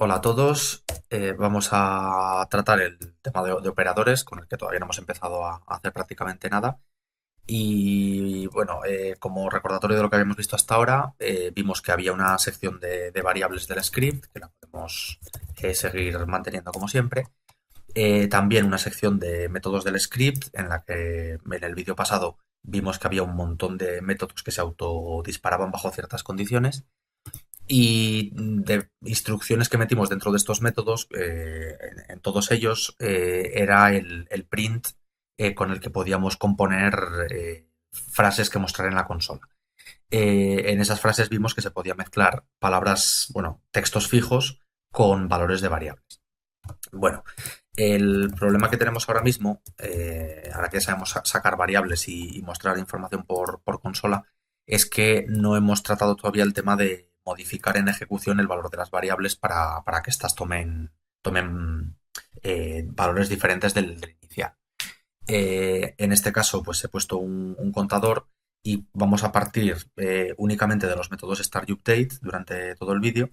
Hola a todos. Vamos a tratar el tema de operadores, con el que todavía no hemos empezado a hacer prácticamente nada. Y bueno, como recordatorio de lo que habíamos visto hasta ahora, vimos que había una sección de variables del script, que la podemos seguir manteniendo como siempre. También una sección de métodos del script, en la que en el vídeo pasado vimos que había un montón de métodos que se autodisparaban bajo ciertas condiciones. Y de instrucciones que metimos dentro de estos métodos, en todos ellos, era el print con el que podíamos componer frases que mostrar en la consola. En esas frases vimos que se podía mezclar palabras, bueno, textos fijos con valores de variables. Bueno, el problema que tenemos ahora mismo, ahora que sabemos sacar variables y mostrar información por consola, es que no hemos tratado todavía el tema de modificar en ejecución el valor de las variables para que éstas tomen valores diferentes del inicial. En este caso, pues he puesto un contador y vamos a partir únicamente de los métodos start y update durante todo el vídeo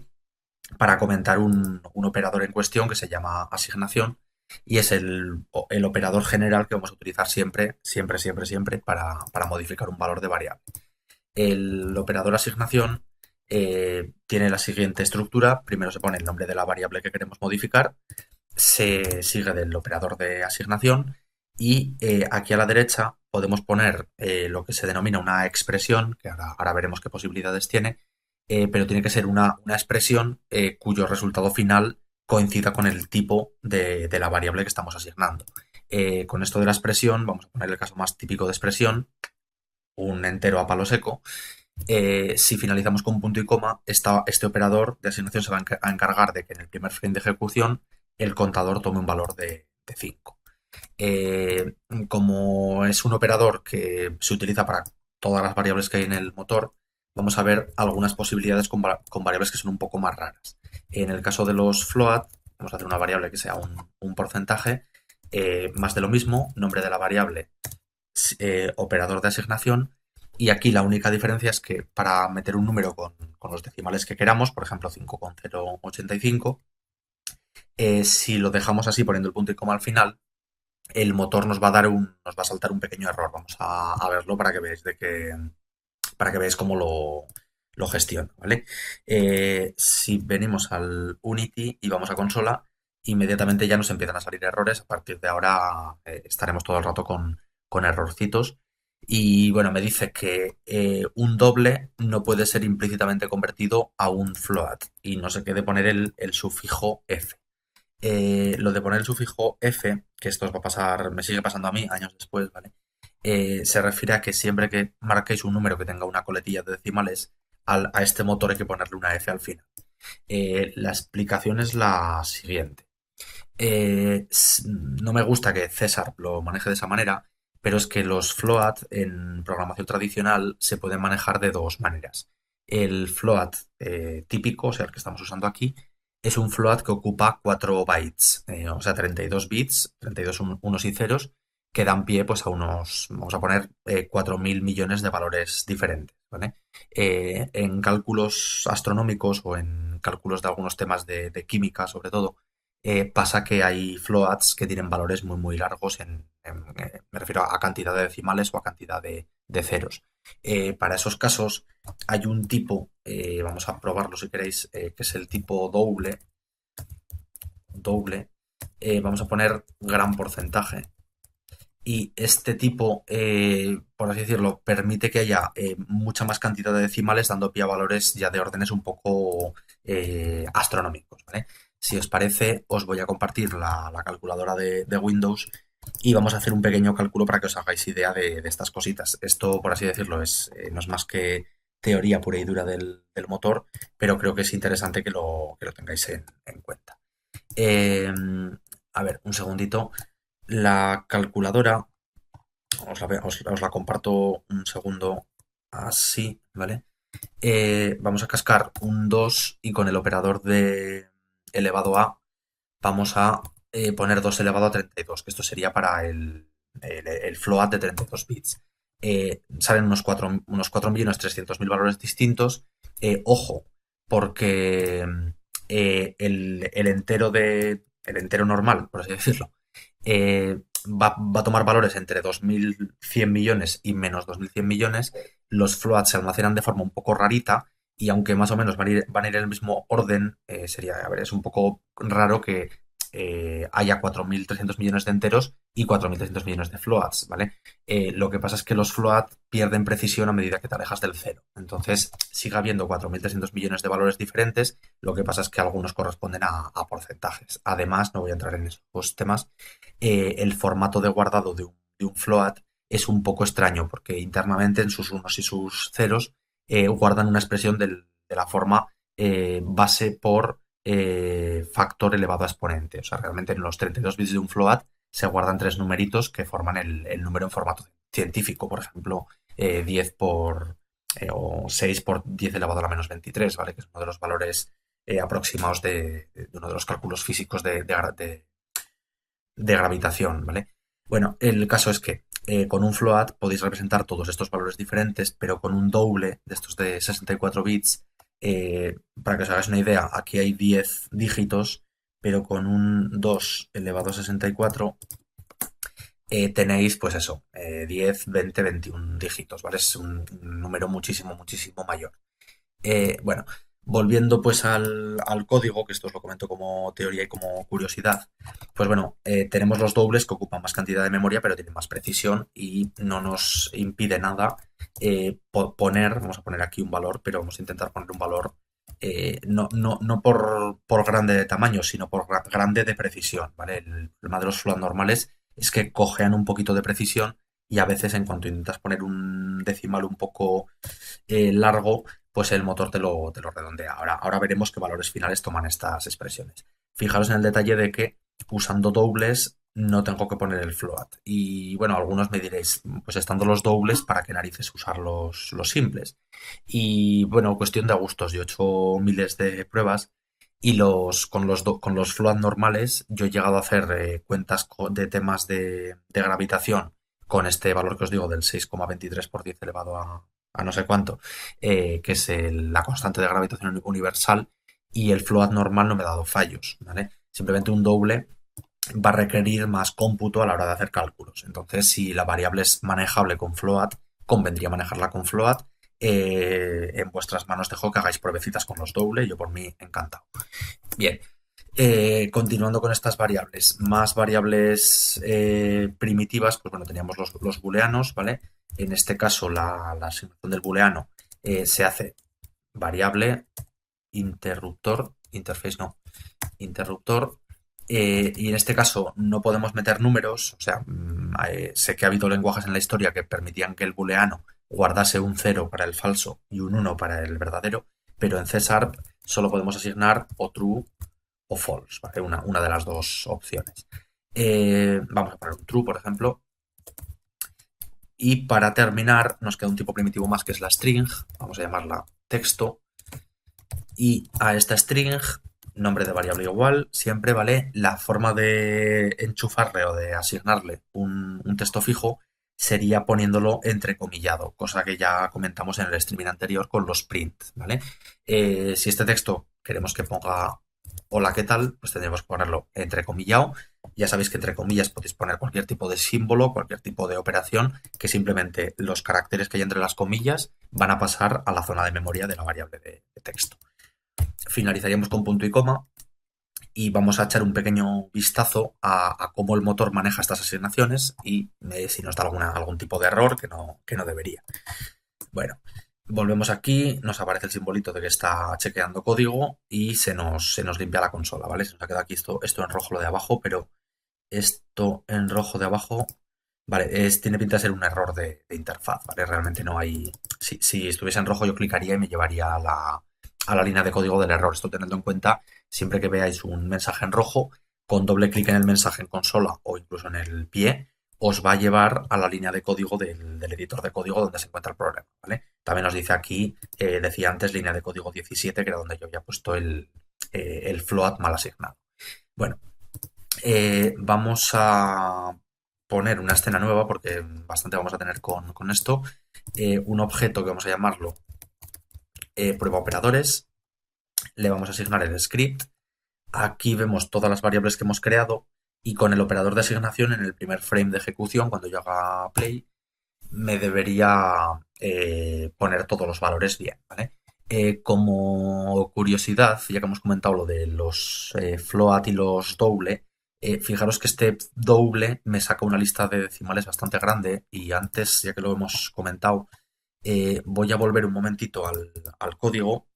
para comentar un operador en cuestión que se llama asignación y es el operador general que vamos a utilizar siempre para modificar un valor de variable. El operador asignación tiene la siguiente estructura. Primero se pone el nombre de la variable que queremos modificar, se sigue del operador de asignación y aquí a la derecha podemos poner lo que se denomina una expresión, que ahora veremos qué posibilidades tiene, pero tiene que ser una expresión cuyo resultado final coincida con el tipo de la variable que estamos asignando. Con esto de la expresión, vamos a poner el caso más típico de expresión, un entero a palo seco. Si finalizamos con punto y coma, este operador de asignación se va a encargar de que en el primer frame de ejecución el contador tome un valor de 5. Como es un operador que se utiliza para todas las variables que hay en el motor, vamos a ver algunas posibilidades con variables que son un poco más raras. En el caso de los float, vamos a hacer una variable que sea un porcentaje, más de lo mismo, nombre de la variable, operador de asignación, y aquí la única diferencia es que para meter un número con los decimales que queramos, por ejemplo 5,085, si lo dejamos así poniendo el punto y coma al final, el motor nos va a saltar un pequeño error. Vamos a verlo para que veáis cómo lo gestiona, ¿vale? Si venimos al Unity y vamos a consola, inmediatamente ya nos empiezan a salir errores. A partir de ahora estaremos todo el rato con errorcitos. Y bueno, me dice que un doble no puede ser implícitamente convertido a un float y no se quede poner el sufijo f. Lo de poner el sufijo f, que esto os va a pasar, me sigue pasando a mí años después, ¿vale? Se refiere a que siempre que marquéis un número que tenga una coletilla de decimales, a este motor hay que ponerle una f al final. La explicación es la siguiente. No me gusta que César lo maneje de esa manera, pero es que los float en programación tradicional se pueden manejar de dos maneras. El float típico, o sea, el que estamos usando aquí, es un float que ocupa 4 bytes, o sea, 32 bits, 32 unos y ceros, que dan pie pues, a unos, vamos a poner, 4.000 millones de valores diferentes. ¿Vale? En cálculos astronómicos o en cálculos de algunos temas de química, sobre todo, pasa que hay floats que tienen valores muy largos me refiero a cantidad de decimales o a cantidad de ceros. Para esos casos hay un tipo, vamos a probarlo si queréis, que es el tipo doble. Vamos a poner gran porcentaje. Y este tipo, por así decirlo, permite que haya mucha más cantidad de decimales, dando pie a valores ya de órdenes un poco astronómicos, ¿vale? Si os parece, os voy a compartir la calculadora de Windows y vamos a hacer un pequeño cálculo para que os hagáis idea de estas cositas. Esto, por así decirlo, no es más que teoría pura y dura del motor, pero creo que es interesante que lo tengáis en cuenta. Eh, a ver, un segundito. La calculadora, os la comparto un segundo así, ¿vale? Vamos a cascar un 2 y con el operador de elevado a vamos a poner 2 elevado a 32, que esto sería para el float de 32 bits. Salen unos 4.300.000 valores distintos. Ojo, porque el entero normal, por así decirlo, va a tomar valores entre 2.100 millones y menos 2.100 millones. Los floats se almacenan de forma un poco rarita y aunque más o menos van a ir en el mismo orden, a ver, es un poco raro que haya 4.300 millones de enteros y 4.300 millones de floats, ¿vale? Lo que pasa es que los float pierden precisión a medida que te alejas del cero. Entonces sigue habiendo 4.300 millones de valores diferentes, lo que pasa es que algunos corresponden a porcentajes. Además, no voy a entrar en esos temas, el formato de guardado de un float es un poco extraño porque internamente en sus unos y sus ceros guardan una expresión de la forma base por factor elevado a exponente. O sea, realmente en los 32 bits de un float se guardan tres numeritos que forman el número en formato científico, por ejemplo, 10 o 6 por 10 elevado a la menos 23, ¿vale? Que es uno de los valores aproximados de uno de los cálculos físicos de gravitación, ¿vale? Bueno, el caso es que con un float podéis representar todos estos valores diferentes, pero con un doble de estos de 64 bits, para que os hagáis una idea, aquí hay 10 dígitos, pero con un 2 elevado a 64 tenéis, pues eso, 10, 20, 21 dígitos, ¿vale? Es un número muchísimo, muchísimo mayor. Bueno, volviendo pues al código, que esto os lo comento como teoría y como curiosidad, pues bueno, tenemos los dobles que ocupan más cantidad de memoria, pero tienen más precisión y no nos impide nada vamos a poner aquí un valor, pero vamos a intentar poner un valor no por grande de tamaño, sino por grande de precisión, ¿vale? El problema de los float normales es que cojean un poquito de precisión y a veces en cuanto intentas poner un decimal un poco largo, pues el motor te lo redondea. Ahora veremos qué valores finales toman estas expresiones. Fijaros en el detalle de que usando dobles no tengo que poner el float. Y bueno, algunos me diréis, pues estando los dobles, ¿para qué narices usar los simples? Y bueno, cuestión de gustos. Yo he hecho miles de pruebas y con los float normales yo he llegado a hacer cuentas de temas de gravitación con este valor que os digo del 6,23 por 10 elevado a no sé cuánto, que es la constante de gravitación universal, y el float normal no me ha dado fallos, ¿vale? Simplemente un doble va a requerir más cómputo a la hora de hacer cálculos. Entonces, si la variable es manejable con float, convendría manejarla con float. En vuestras manos dejo que hagáis pruebecitas con los doble, yo por mí encantado. Bien, continuando con estas variables, más variables primitivas, pues bueno, teníamos los booleanos, ¿vale? En este caso, la asignación del booleano se hace variable, interruptor, interface no, interruptor, y en este caso no podemos meter números, o sea, sé que ha habido lenguajes en la historia que permitían que el booleano guardase un 0 para el falso y un 1 para el verdadero, pero en C# solo podemos asignar o true o false, ¿vale? Una de las dos opciones. Vamos a poner un true, por ejemplo. Y para terminar, nos queda un tipo primitivo más que es la string. Vamos a llamarla texto. Y a esta string, nombre de variable igual, siempre vale la forma de enchufarle o de asignarle un texto fijo sería poniéndolo entrecomillado, cosa que ya comentamos en el streaming anterior con los print, ¿vale? Si este texto queremos que ponga hola, ¿qué tal? Pues tendríamos que ponerlo entrecomillado. Ya sabéis que entre comillas podéis poner cualquier tipo de símbolo, cualquier tipo de operación, que simplemente los caracteres que hay entre las comillas van a pasar a la zona de memoria de la variable de texto. Finalizaríamos con punto y coma y vamos a echar un pequeño vistazo a cómo el motor maneja estas asignaciones y si nos da algún tipo de error que no debería. Bueno, volvemos aquí, nos aparece el simbolito de que está chequeando código y se nos limpia la consola, ¿vale? Se nos ha quedado aquí esto en rojo lo de abajo, pero esto en rojo de abajo, vale, tiene pinta de ser un error de interfaz, ¿vale? Realmente no hay... Si estuviese en rojo yo clicaría y me llevaría a la línea de código del error. Esto teniendo en cuenta, siempre que veáis un mensaje en rojo, con doble clic en el mensaje en consola o incluso en el pie, os va a llevar a la línea de código del editor de código donde se encuentra el problema, ¿vale? También nos dice aquí, decía antes, línea de código 17, que era donde yo había puesto el float mal asignado. Bueno, vamos a poner una escena nueva porque bastante vamos a tener con esto. Un objeto que vamos a llamarlo prueba operadores. le vamos a asignar el script. Aquí vemos todas las variables que hemos creado y con el operador de asignación en el primer frame de ejecución, cuando yo haga play, me debería poner todos los valores bien, ¿vale? Como curiosidad, ya que hemos comentado lo de los float y los double, fijaros que este double me saca una lista de decimales bastante grande y antes, ya que lo hemos comentado, voy a volver un momentito al código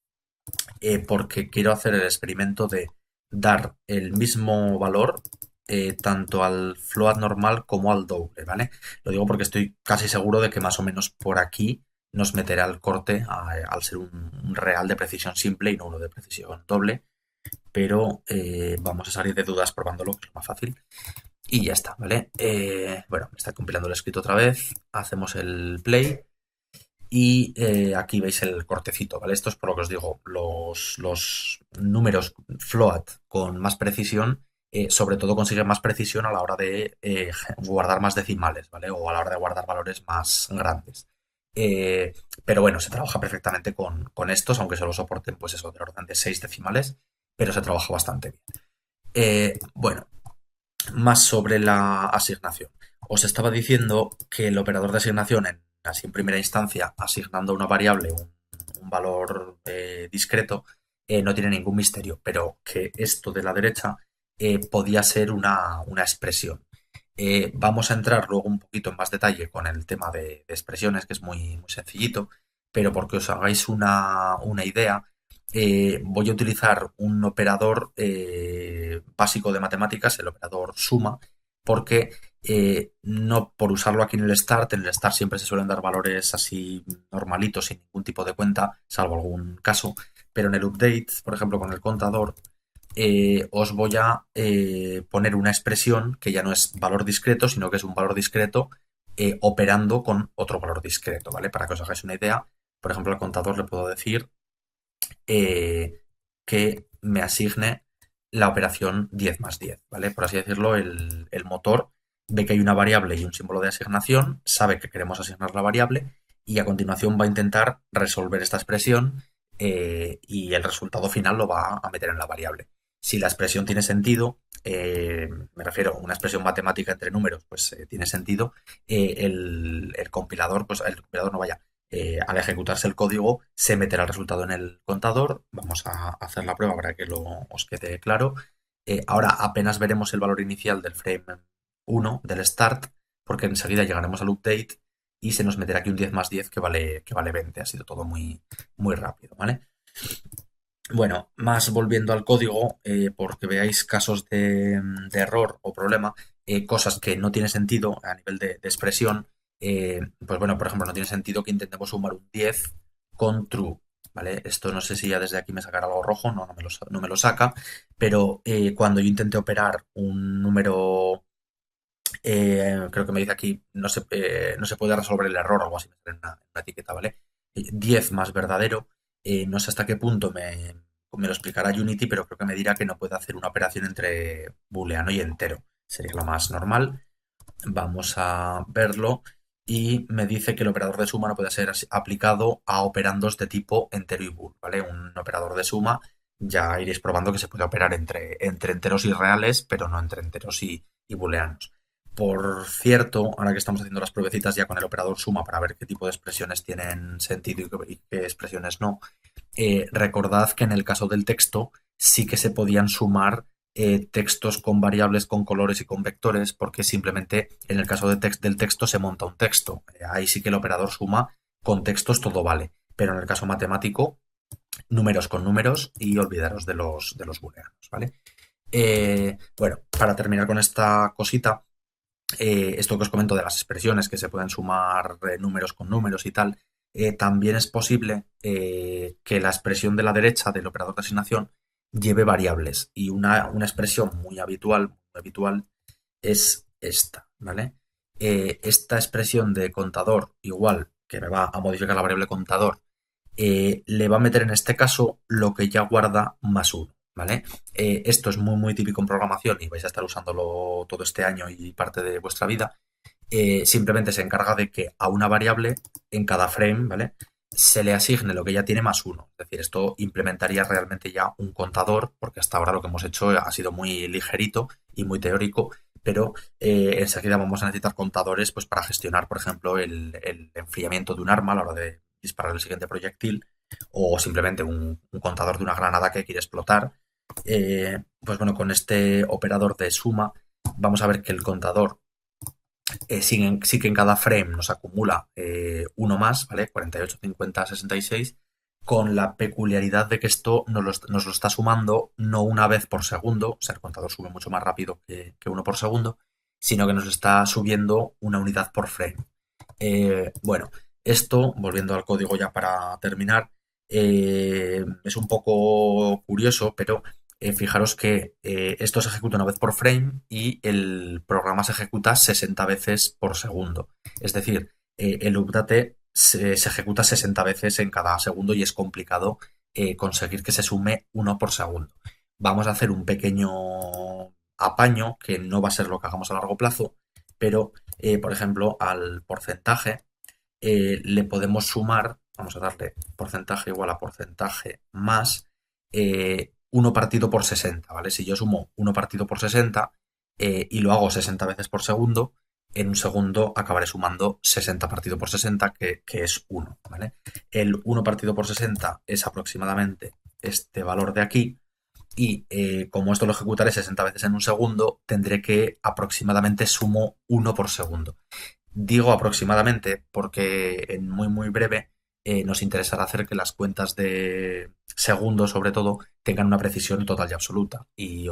porque quiero hacer el experimento de dar el mismo valor tanto al float normal como al doble, ¿vale? Lo digo porque estoy casi seguro de que más o menos por aquí nos meterá el corte al ser un real de precisión simple y no uno de precisión doble, pero vamos a salir de dudas probándolo, que es lo más fácil. Y ya está, ¿vale? Bueno, me está compilando el escrito otra vez, hacemos el play y aquí veis el cortecito, ¿vale? Esto es por lo que os digo, los números float con más precisión, sobre todo consiguen más precisión a la hora de guardar más decimales, ¿vale? O a la hora de guardar valores más grandes. Eh, pero bueno, se trabaja perfectamente con estos, aunque solo soporten, pues eso, del orden de 6 decimales, pero se trabaja bastante bien. Bueno, más sobre la asignación. Os estaba diciendo que el operador de asignación, así en primera instancia, asignando a una variable un valor discreto, no tiene ningún misterio, pero que esto de la derecha podía ser una expresión. Vamos a entrar luego un poquito en más detalle con el tema de expresiones, que es muy sencillito, pero porque os hagáis una idea, voy a utilizar un operador básico de matemáticas, el operador suma, porque no por usarlo aquí en el start siempre se suelen dar valores así normalitos, sin ningún tipo de cuenta, salvo algún caso, pero en el update, por ejemplo, con el contador, os voy a poner una expresión que ya no es valor discreto, sino que es un valor discreto operando con otro valor discreto, ¿vale? Para que os hagáis una idea, por ejemplo, al contador le puedo decir que me asigne la operación 10 más 10, ¿vale? Por así decirlo, el motor ve que hay una variable y un símbolo de asignación, sabe que queremos asignar la variable y a continuación va a intentar resolver esta expresión y el resultado final lo va a meter en la variable. Si la expresión tiene sentido, me refiero a una expresión matemática entre números, pues tiene sentido, el compilador, pues el compilador no vaya, al ejecutarse el código se meterá el resultado en el contador. Vamos a hacer la prueba para que os quede claro. Ahora apenas veremos el valor inicial del frame 1 del start, porque enseguida llegaremos al update y se nos meterá aquí un 10 más 10 que vale 20. Ha sido todo muy rápido, ¿vale? Bueno, más volviendo al código, porque veáis casos de error o problema, cosas que no tiene sentido a nivel de expresión, pues bueno, por ejemplo, no tiene sentido que intentemos sumar un 10 con true, ¿vale? Esto no sé si ya desde aquí me sacará algo rojo, no me lo saca, pero cuando yo intenté operar un número, creo que me dice aquí, no se puede resolver el error o algo así, me sale en una etiqueta, ¿vale? 10 más verdadero, no sé hasta qué punto me lo explicará Unity, pero creo que me dirá que no puede hacer una operación entre booleano y entero. Sería lo más normal. Vamos a verlo y me dice que el operador de suma no puede ser aplicado a operandos de tipo entero y bool, ¿vale? Un operador de suma ya iréis probando que se puede operar entre enteros y reales, pero no entre enteros y booleanos. Por cierto, ahora que estamos haciendo las pruebecitas ya con el operador suma para ver qué tipo de expresiones tienen sentido y qué expresiones no, recordad que en el caso del texto sí que se podían sumar textos con variables, con colores y con vectores, porque simplemente en el caso del texto se monta un texto. Ahí sí que el operador suma con textos todo vale, pero en el caso matemático, números con números y olvidaros de los booleanos, ¿vale? Bueno, para terminar con esta cosita, esto que os comento de las expresiones que se pueden sumar números con números y tal, también es posible que la expresión de la derecha del operador de asignación lleve variables y una expresión muy habitual es esta, ¿vale? Esta expresión de contador, igual que me va a modificar la variable contador, le va a meter en este caso lo que ya guarda más uno, ¿vale? Esto es muy típico en programación y vais a estar usándolo todo este año y parte de vuestra vida. Simplemente se encarga de que a una variable en cada frame, ¿vale? se le asigne lo que ya tiene más uno. Es decir, esto implementaría realmente ya un contador, porque hasta ahora lo que hemos hecho ha sido muy ligerito y muy teórico, pero enseguida vamos a necesitar contadores pues, para gestionar, por ejemplo, el enfriamiento de un arma a la hora de disparar el siguiente proyectil, o simplemente un contador de una granada que quiere explotar. Pues bueno, con este operador de suma vamos a ver que el contador sí que en cada frame nos acumula uno más, ¿vale? 48, 50, 66, con la peculiaridad de que esto nos lo está sumando no una vez por segundo, o sea, el contador sube mucho más rápido que uno por segundo, sino que nos está subiendo una unidad por frame. Bueno, esto, volviendo al código ya para terminar, es un poco curioso, pero fijaros que esto se ejecuta una vez por frame y el programa se ejecuta 60 veces por segundo. Es decir, el update se ejecuta 60 veces en cada segundo y es complicado conseguir que se sume uno por segundo. Vamos a hacer un pequeño apaño que no va a ser lo que hagamos a largo plazo, pero por ejemplo al porcentaje le podemos sumar, vamos a darle porcentaje igual a porcentaje más 1 partido por 60, ¿vale? Si yo sumo 1 partido por 60 y lo hago 60 veces por segundo, en un segundo acabaré sumando 60 partido por 60, que es 1, ¿vale? El 1 partido por 60 es aproximadamente este valor de aquí, y como esto lo ejecutaré 60 veces en un segundo, tendré que aproximadamente sumo 1 por segundo. Digo aproximadamente porque en muy breve nos interesará hacer que las cuentas de segundos, sobre todo, tengan una precisión total y absoluta. Y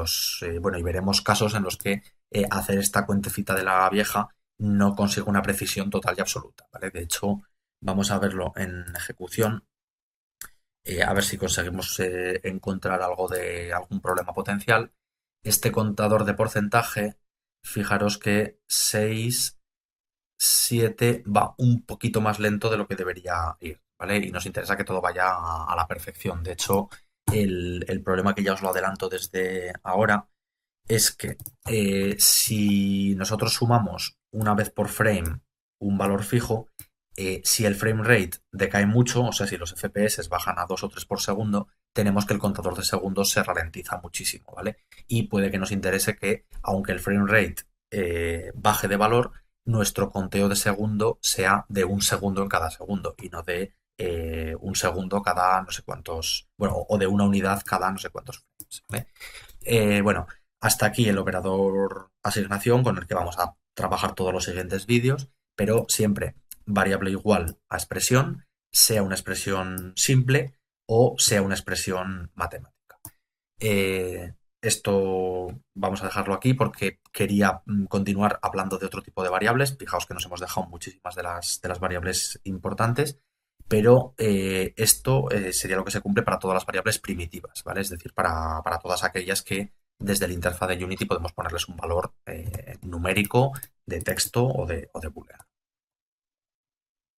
veremos casos en los que hacer esta cuentecita de la vieja no consigue una precisión total y absoluta, ¿vale? De hecho, vamos a verlo en ejecución, a ver si conseguimos encontrar algo de algún problema potencial. Este contador de porcentaje, fijaros que 6 7 va un poquito más lento de lo que debería ir, ¿vale? Y nos interesa que todo vaya a la perfección. De hecho, el problema, que ya os lo adelanto desde ahora, es que si nosotros sumamos una vez por frame un valor fijo, si el frame rate decae mucho, o sea, si los FPS bajan a 2 o 3 por segundo, tenemos que el contador de segundos se ralentiza muchísimo, ¿vale? Y puede que nos interese que, aunque el frame rate baje de valor, nuestro conteo de segundo sea de un segundo en cada segundo y no de un segundo cada no sé cuántos, bueno, o de una unidad cada no sé cuántos frames, ¿vale? Bueno, hasta aquí el operador asignación con el que vamos a trabajar todos los siguientes vídeos, pero siempre variable igual a expresión, sea una expresión simple o sea una expresión matemática. Esto vamos a dejarlo aquí porque quería continuar hablando de otro tipo de variables. Fijaos que nos hemos dejado muchísimas de las variables importantes, pero esto sería lo que se cumple para todas las variables primitivas, ¿vale? Es decir, para todas aquellas que desde el interfaz de Unity podemos ponerles un valor numérico de texto o de booleano.